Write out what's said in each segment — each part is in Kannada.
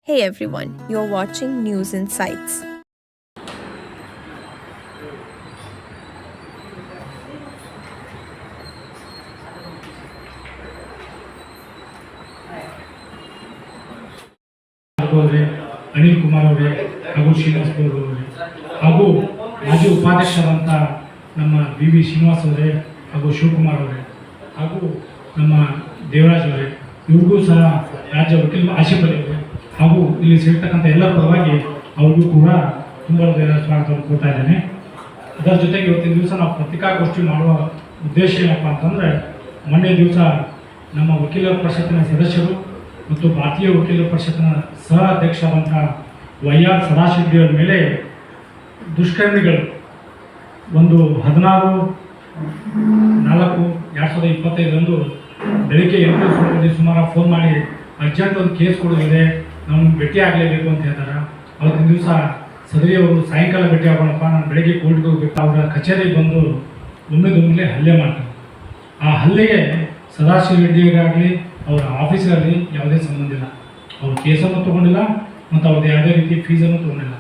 Hey everyone, you're watching News Insights. Anil Kumar ಅವರೇ ಹಾಗೂ ಶ್ರೀನಿವಾಸ್ ಗೌಡ ಅವರೇ ಹಾಗೂ ಮಾಜಿ ಉಪಾಧ್ಯಕ್ಷರಂತ ನಮ್ಮ ವಿ ಶ್ರೀನಿವಾಸ್ ಅವರೇ ಹಾಗೂ ಶಿವಕುಮಾರ್ ಅವರೇ ಹಾಗೂ ನಮ್ಮ ದೇವರಾಜ್ ಅವರೇ ಇವ್ರಿಗೂ ಸಹ ರಾಜ್ಯ ವಕೀಲ ಆಶೀಫ್ ಅಲಿ ಅವರೇ ಹಾಗೂ ಇಲ್ಲಿ ಸೇರ್ತಕ್ಕಂಥ ಎಲ್ಲರ ಪರವಾಗಿ ಅವ್ರಿಗೂ ಕೂಡ ತುಂಬ ಸ್ವಾಗತವನ್ನು ಕೊಡ್ತಾ ಇದ್ದೇನೆ. ಅದರ ಜೊತೆಗೆ ಇವತ್ತಿನ ದಿವಸ ನಾವು ಪತ್ರಿಕಾಗೋಷ್ಠಿ ಮಾಡುವ ಉದ್ದೇಶ ಏನಪ್ಪ ಅಂತಂದರೆ, ಮೊನ್ನೆ ದಿವಸ ನಮ್ಮ ವಕೀಲರ ಪರಿಷತ್ತಿನ ಸದಸ್ಯರು ಮತ್ತು ಭಾರತೀಯ ವಕೀಲರ ಪರಿಷತ್ತಿನ ಸಹ ಅಧ್ಯಕ್ಷರಾದಂಥ YR ಸದಾಶಿವರ ಮೇಲೆ ದುಷ್ಕರ್ಮಿಗಳು ಒಂದು 16/4/2025 ಬೆಳಿಗ್ಗೆ 8 ಸುಮಾರು ಫೋನ್ ಮಾಡಿ ಅರ್ಜೆಂಟ್ ಒಂದು ಕೇಸ್ ಕೊಡೋದಿದೆ, ನಾವು ಭೇಟಿ ಆಗಲೇಬೇಕು ಅಂತ ಹೇಳ್ತಾರೆ. ಅವತ್ತಿನ ದಿವಸ ಸದರಿಯವರು ಸಾಯಂಕಾಲ ಭೇಟಿ ಆಗೋಣಪ್ಪ, ನಾನು ಬೆಳಗ್ಗೆ ಕೋರ್ಟ್ಗೆ ಹೋಗ್ಬೇಕು, ಅವರ ಕಚೇರಿಗೆ ಬಂದು ಒಮ್ಮೆದೊಮ್ಮೆ ಹಲ್ಲೆ ಮಾಡ್ತಾರೆ. ಆ ಹಲ್ಲೆಗೆ ಸದಾಶಿವ ರೆಡ್ಡಿಗಾಗಲಿ ಅವರ ಆಫೀಸರಲ್ಲಿ ಯಾವುದೇ ಸಂಬಂಧ ಇಲ್ಲ. ಅವರು ಕೇಸನ್ನು ತೊಗೊಂಡಿಲ್ಲ ಮತ್ತು ಅವ್ರದ್ದು ಯಾವುದೇ ರೀತಿ ಫೀಸನ್ನು ತೊಗೊಂಡಿಲ್ಲ.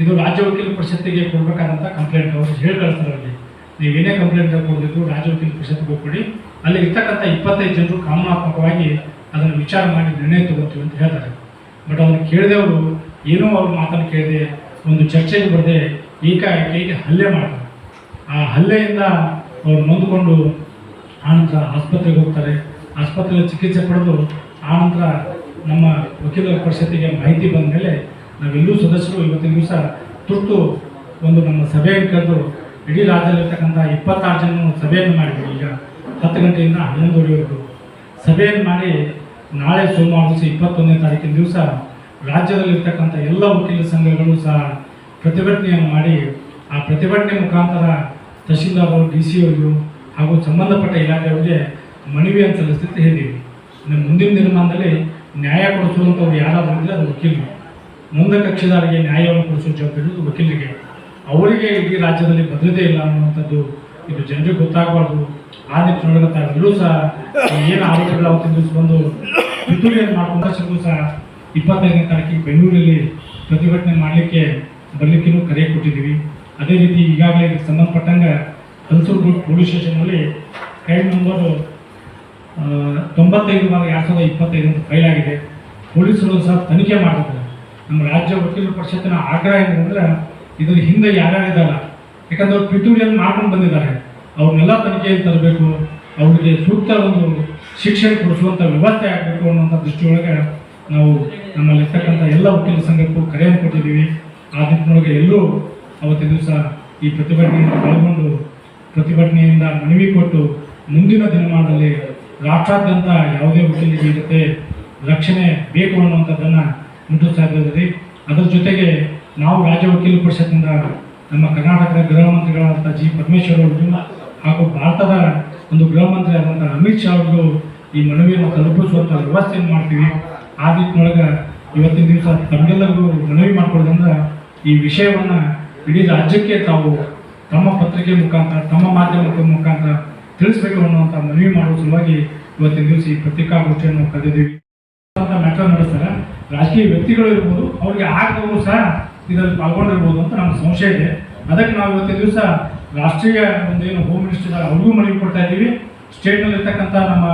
ಇದು ರಾಜ್ಯ ವಕೀಲ ಪರಿಷತ್ತಿಗೆ ಕೊಡಬೇಕಾದಂಥ ಕಂಪ್ಲೇಂಟ್. ಅವರು ಹೇಳಿ ಕಳಿಸ್ತಾರೆ, ಅವರಿಗೆ ನೀವೇನೇ ಕಂಪ್ಲೇಂಟ್ ಕೊಡಬೇಕು ರಾಜ್ಯ ವಕೀಲ ಪರಿಷತ್ಗೆ ಹೋಗ್ಕೊಡಿ, ಅಲ್ಲಿ ಇರ್ತಕ್ಕಂಥ 25 ಜನರು ಕಾನೂನಾತ್ಮಕವಾಗಿ ಅದನ್ನು ವಿಚಾರ ಮಾಡಿ ನಿರ್ಣಯ ತಗೋತೀವಿ ಅಂತ ಹೇಳ್ತಾರೆ. ಬಟ್ ಅವ್ರನ್ನ ಕೇಳಿದವರು ಏನೋ ಅವ್ರ ಮಾತನ್ನು ಕೇಳದೆ, ಒಂದು ಚರ್ಚೆಗೆ ಬರದೆ ಏಕಾಏಕಿ ಹಲ್ಲೆ ಮಾಡ್ತಾರೆ. ಆ ಹಲ್ಲೆಯಿಂದ ಅವ್ರು ನೊಂದುಕೊಂಡು ಆನಂತರ ಆಸ್ಪತ್ರೆಗೆ ಹೋಗ್ತಾರೆ. ಆಸ್ಪತ್ರೆಯಲ್ಲಿ ಚಿಕಿತ್ಸೆ ಪಡೆದು ಆನಂತರ ನಮ್ಮ ವಕೀಲರ ಪರಿಷತ್ತಿಗೆ ಮಾಹಿತಿ ಬಂದ ಮೇಲೆ ನಾವೆಲ್ಲೂ ಸದಸ್ಯರು ಇವತ್ತಿನ ದಿವಸ ತುರ್ತು ಒಂದು ನಮ್ಮ ಸಭೆಯನ್ನು ಕರೆದು ಇಡೀ ರಾಜ್ಯದಲ್ಲಿರ್ತಕ್ಕಂಥ 26 ಜನ ಸಭೆಯನ್ನು ಮಾಡಿದ್ವಿ. ಈಗ 10 ಗಂಟೆಯಿಂದ 11:00ವರೆಗೂ ಸಭೆಯನ್ನು ಮಾಡಿ ನಾಳೆ ಸೋಮವಾರ ದಿವಸ 21ನೇ ತಾರೀಕಿನ ದಿವಸ ರಾಜ್ಯದಲ್ಲಿರ್ತಕ್ಕಂಥ ಎಲ್ಲ ವಕೀಲ ಸಂಘಗಳು ಸಹ ಪ್ರತಿಭಟನೆಯನ್ನು ಮಾಡಿ, ಆ ಪ್ರತಿಭಟನೆ ಮುಖಾಂತರ ತಹಶೀಲ್ದಾರ್ ಅವರು, DC ಅವರು ಹಾಗೂ ಸಂಬಂಧಪಟ್ಟ ಇಲಾಖೆಯವರಿಗೆ ಮನವಿಯನ್ನು ಸಲ್ಲಿಸುತ್ತೆ ಹೇಳಿದ್ದೀವಿ. ನಮ್ಮ ಮುಂದಿನ ದಿನಮಾನದಲ್ಲಿ ನ್ಯಾಯ ಕೊಡಿಸುವಂಥವ್ರು ಯಾರಾದರೂ ಇದ್ದರೆ ಅದು ವಕೀಲರು. ಮುಂದೆ ಕಕ್ಷಿದಾರಿಗೆ ನ್ಯಾಯವನ್ನು ಕೊಡಿಸೋ ಜವಾಬ್ದಾರಿ ವಕೀಲರಿಗೆ. ಅವರಿಗೆ ಇಡೀ ರಾಜ್ಯದಲ್ಲಿ ಭದ್ರತೆ ಇಲ್ಲ ಅನ್ನುವಂಥದ್ದು ಇದು ಜನರಿಗೆ ಗೊತ್ತಾಗಬಾರ್ದು. ಆ ನಿಟ್ಟಿನೊಳಗೆ ತಾವೆಲ್ಲರೂ ಸಹ ಏನು ಆರೋಪಗಳು ಅವತ್ತಿನ ದಿವಸ ಬಂದು ಪಿತೂರಿಯನ್ನು ಮಾಡ್ಕೊಂಡಷ್ಟು ಸಹ 25ನೇ ತಾರೀಕಿಗೆ ಬೆಂಗಳೂರಲ್ಲಿ ಪ್ರತಿಭಟನೆ ಮಾಡಲಿಕ್ಕೆ ಬರಲಿಕ್ಕೂ ಕರೆ ಕೊಟ್ಟಿದ್ದೀವಿ. ಅದೇ ರೀತಿ ಈಗಾಗಲೇ ಇದಕ್ಕೆ ಸಂಬಂಧಪಟ್ಟಂಗೆ ಹಲಸೂರು ಪೊಲೀಸ್ ಸ್ಟೇಷನ್ನಲ್ಲಿ ಕ್ರೈಮ್ ನಂಬರು 95/2025 ಅಂತ ಫೈಲ್ ಆಗಿದೆ. ಪೊಲೀಸರು ಸಹ ತನಿಖೆ ಮಾಡ್ತಿದ್ದಾರೆ. ನಮ್ಮ ರಾಜ್ಯ ವಕೀಲರ ಪರಿಷತ್ತಿನ ಆಗ್ರಹ ಏನಂದರೆ, ಇದರ ಹಿಂದೆ ಯಾರ್ಯಾರಿದ್ದಾರ, ಯಾಕಂದ್ರೆ ಅವ್ರು ಪಿತೂರಿಯನ್ನು ಮಾಡ್ಕೊಂಡು ಬಂದಿದ್ದಾರೆ, ಅವ್ರನ್ನೆಲ್ಲ ತನಿಖೆಯಲ್ಲಿ ತರಬೇಕು, ಅವ್ರಿಗೆ ಸೂಕ್ತ ಒಂದು ಶಿಕ್ಷೆ ಕೊಡಿಸುವಂಥ ವ್ಯವಸ್ಥೆ ಆಗಬೇಕು ಅನ್ನೋಂಥ ದೃಷ್ಟಿಯೊಳಗೆ ನಾವು ನಮ್ಮಲ್ಲಿರ್ತಕ್ಕಂಥ ಎಲ್ಲ ವಕೀಲ ಸಂಘಕ್ಕೂ ಕರೆಯನ್ನು ಕೊಟ್ಟಿದ್ದೀವಿ. ಆ ನಿಟ್ಟಿನೊಳಗೆ ಎಲ್ಲರೂ ಅವತ್ತಿನ ದಿವಸ ಈ ಪ್ರತಿಭಟನೆಯಿಂದ ಪಾಲ್ಗೊಂಡು ಪ್ರತಿಭಟನೆಯಿಂದ ಮನವಿ ಕೊಟ್ಟು ಮುಂದಿನ ದಿನಮಾನದಲ್ಲಿ ರಾಷ್ಟ್ರಾದ್ಯಂತ ಯಾವುದೇ ವಕೀಲರಿಗೆ ಜೊತೆ ರಕ್ಷಣೆ ಬೇಕು ಅನ್ನುವಂಥದ್ದನ್ನು ಮುಟ್ಟಿಸ್ತಾ ಇದ್ದೀವಿ. ಅದರ ಜೊತೆಗೆ ನಾವು ರಾಜ್ಯ ವಕೀಲ ಪರಿಷತ್ತಿನಿಂದ ನಮ್ಮ ಕರ್ನಾಟಕದ ಗೃಹ ಮಂತ್ರಿಗಳಾದಂಥ G. ಪರಮೇಶ್ವರ್ ಅವರಿಗೂ ಹಾಗೂ ಭಾರತದ ಒಂದು ಗೃಹ ಮಂತ್ರಿ ಆದಂಥ ಅಮಿತ್ ಶಾ ಅವರಿಗೂ ಈ ಮನವಿಯನ್ನು ತಲುಪಿಸುವಂಥ ವ್ಯವಸ್ಥೆಯನ್ನು ಮಾಡ್ತೀವಿ. ಆ ನಿಟ್ಟಿನೊಳಗೆ ಇವತ್ತಿನ ದಿವಸ ತಮಗೆಲ್ಲರಿಗೂ ಮನವಿ ಮಾಡ್ಕೊಳ್ಳೋದಂದ್ರೆ, ಈ ವಿಷಯವನ್ನು ಇಡೀ ರಾಜ್ಯಕ್ಕೆ ತಾವು ತಮ್ಮ ಪತ್ರಿಕೆ ಮುಖಾಂತರ, ತಮ್ಮ ಮಾಧ್ಯಮದ ಮುಖಾಂತರ ತಿಳಿಸ್ಬೇಕು ಅನ್ನುವಂಥ ಮನವಿ ಮಾಡುವ ಸಲುವಾಗಿ ಇವತ್ತಿನ ದಿವಸ ಈ ಪತ್ರಿಕಾಗೋಷ್ಠಿಯನ್ನು ಕರೆದಿದ್ದೀವಿ ಅಂತ ಮ್ಯಾಟರ್ ನಡೆಸ್ತಾರೆ. ರಾಜಕೀಯ ವ್ಯಕ್ತಿಗಳು ಇರ್ಬೋದು, ಅವ್ರಿಗೆ ಆಗದವರು ಸಹ ಇದರಲ್ಲಿ ಪಾಲ್ಗೊಂಡಿರ್ಬೋದು ಅಂತ ನಮ್ಮ ಸಂಶಯ ಇದೆ. ಅದಕ್ಕೆ ನಾವು ಇವತ್ತಿನ ದಿವಸ ರಾಷ್ಟ್ರೀಯ ಒಂದೇನು ಹೋಮ್ ಮಿನಿಸ್ಟರ್ ಅವ್ರಿಗೂ ಮನವಿ ಕೊಡ್ತಾ ಇದ್ದೀವಿ. ಸ್ಟೇಟ್ನಲ್ಲಿರ್ತಕ್ಕಂಥ ನಮ್ಮ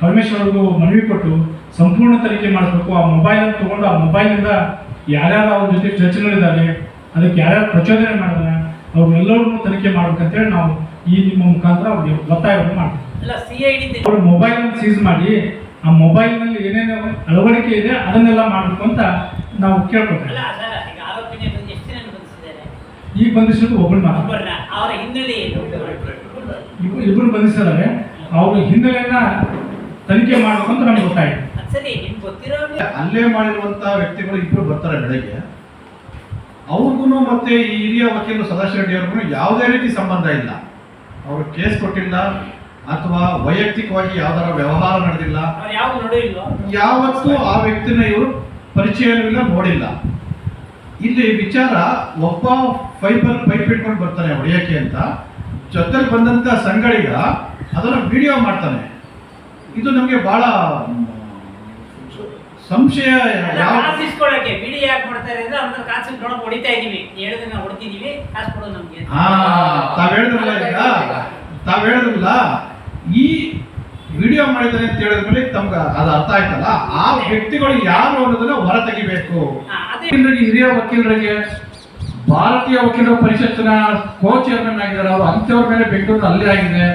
ಪರಮೇಶ್ವರ್ ಅವ್ರಿಗೂ ಮನವಿ ಕೊಟ್ಟು ಸಂಪೂರ್ಣ ತನಿಖೆ ಮಾಡಬೇಕು. ಆ ಮೊಬೈಲನ್ನು ತೊಗೊಂಡು ಆ ಮೊಬೈಲಿಂದ ಯಾರ್ಯಾರು ಅವ್ರ ಜೊತೆ ಚರ್ಚೆಗಳಿದ್ದಾರೆ, ಅದಕ್ಕೆ ಯಾರ್ಯಾರು ಪ್ರಚೋದನೆ ಮಾಡಿದ್ದಾರೆ, ಅವ್ರನ್ನೆಲ್ಲರನ್ನೂ ತನಿಖೆ ಮಾಡ್ಬೇಕಂತೇಳಿ ನಾವು ಈ ನಿಮ್ಮ ಮುಖಾಂತರ ಅವ್ರಿಗೆ ಒತ್ತಾಯವನ್ನು ಮಾಡ್ತೀವಿ. ಅವ್ರ ಮೊಬೈಲನ್ನು ಸೀಸ್ ಮಾಡಿ ಆ ಮೊಬೈಲ್ನಲ್ಲಿ ಏನೇನು ಅಳವಡಿಕೆ ಇದೆ ಅದನ್ನೆಲ್ಲ ಮಾಡಬೇಕು ಅಂತ ನಾವು ಕೇಳ್ಕೊತೇವೆ. ಈಗ ಬಂಧಿಸಿದ್ದು ಒಬ್ಬರು ಮಾತ್ರ, ಇಬ್ಬರು ಬಂಧಿಸಿದ್ದಾರೆ. ಅವ್ರ ಹಿನ್ನೆಲೆಯನ್ನ ತನಿಖೆ ಮಾಡಬೇಕು ಅಂತ ನಮ್ಗೆ ಗೊತ್ತಾಯಿತು. ಹಲ್ಲೆ ಮಾಡಿರುವಂತ ವ್ಯಕ್ತಿಗಳು ಇಬ್ಬರು ಬರ್ತಾರೆ ಬೆಳಗ್ಗೆ. ಅವ್ರಿಗೂ ಮತ್ತೆ ಈ ಹಿರಿಯ ವಕೀಲರು ಸದಾಶಿವ ರೆಡ್ಡಿ ಅವ್ರಿಗೂ ಯಾವುದೇ ರೀತಿ ಸಂಬಂಧ ಇಲ್ಲ. ಅವರು ಕೇಸ್ ಕೊಟ್ಟಿಲ್ಲ ಅಥವಾ ವೈಯಕ್ತಿಕವಾಗಿ ಯಾವ್ದಾರ ವ್ಯವಹಾರ ನಡೆದಿಲ್ಲ. ಯಾವತ್ತೂ ಆ ವ್ಯಕ್ತಿನ ಇವರು ಪರಿಚಯವೂ ಇಲ್ಲ, ನೋಡಿಲ್ಲ. ಇಲ್ಲಿ ವಿಚಾರ, ಒಬ್ಬ ಪೈಪ್ ಇಟ್ಕೊಂಡು ಬರ್ತಾನೆ ಹೊಡೆಯಕ್ಕೆ ಅಂತ, ಜೊತೆಲಿ ಬಂದಂತ ಸಂಗಳಿಗ ಅದನ್ನ ವಿಡಿಯೋ ಮಾಡ್ತಾನೆ. ಇದು ನಮಗೆ ಬಹಳ ಸಂಶಯ. ಯಾವ ತಪ್ಪಿಸ್ಕೊಳ್ಳಕ್ಕೆ ಬಿಡಿ ಯಾಕೆ ಮಾಡ್ತಾರೆ ಅಂದ್ರೆ ಅವ್ರ ಕಾಸು ತೊಗೊಂಡು ಹೊಡಿತಾ ಇದೀವಿ, ಹೇಳಿದ್ರೆ ನಾವು ಹೊಡಿತಿದೀವಿ, ಕಾಸು ಕೊಡೋದು ನಮ್ಗೆ. ತಾವ್ ಹೇಳಿದ್ರಲ್ಲ ಈ ವಿಡಿಯೋ ಮಾಡಿದ್ದಾರೆ ಅಂತ ಹೇಳಿದ್ಮೇಲೆ ತಮ್ಗೆ ಅದು ಅರ್ಥ ಆಯ್ತಲ್ಲ, ಆ ವ್ಯಕ್ತಿಗಳು ಯಾರು ಅನ್ನೋದನ್ನ ಹೊರ ತೆಗಿಬೇಕು. ಹಿರಿಯ ವಕೀಲರಿಗೆ ಭಾರತೀಯ ವಕೀಲರ ಪರಿಷತ್ತಿನ ಕೋ ಚೇರ್ಮನ್ ಆಗಿದ್ದಾರೆ, ಅವರು ಅಂಥವ್ರ ಮೇಲೆ ಬೆಂಗಳೂರು ಅಲ್ಲೇ ಆಗಿದೆ,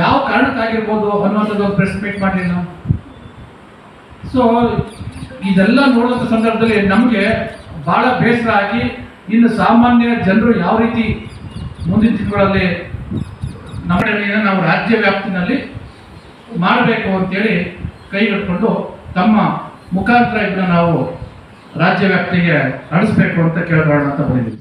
ಯಾವ ಕಾರಣಕ್ಕಾಗಿರ್ಬೋದು ಅನ್ನೋಂಥದ್ದು ಒಂದು ಪ್ರೆಸ್ ಮೀಟ್ ಮಾಡಲಿಲ್ಲ. ಸೊ ಇದೆಲ್ಲ ನೋಡುವಂಥ ಸಂದರ್ಭದಲ್ಲಿ ನಮಗೆ ಬಹಳ ಬೇಸರ ಆಗಿ, ಇನ್ನು ಸಾಮಾನ್ಯ ಜನರು ಯಾವ ರೀತಿ ಮುಂದಿನ ದಿನಗಳಲ್ಲಿ ನಮ್ಮ ನಾವು ರಾಜ್ಯ ವ್ಯಾಪ್ತಿನಲ್ಲಿ ಮಾಡಬೇಕು ಅಂತೇಳಿ ಕೈಗೆಟ್ಕೊಂಡು ತಮ್ಮ ಮುಖಾಂತರ ಇದನ್ನ ನಾವು ರಾಜ್ಯ ವ್ಯಾಪ್ತಿಗೆ ನಡೆಸಬೇಕು ಅಂತ ಕೇಳ್ಕೊಳ್ಳೋಣ ಅಂತ ಬಂದಿದ್ದೀವಿ.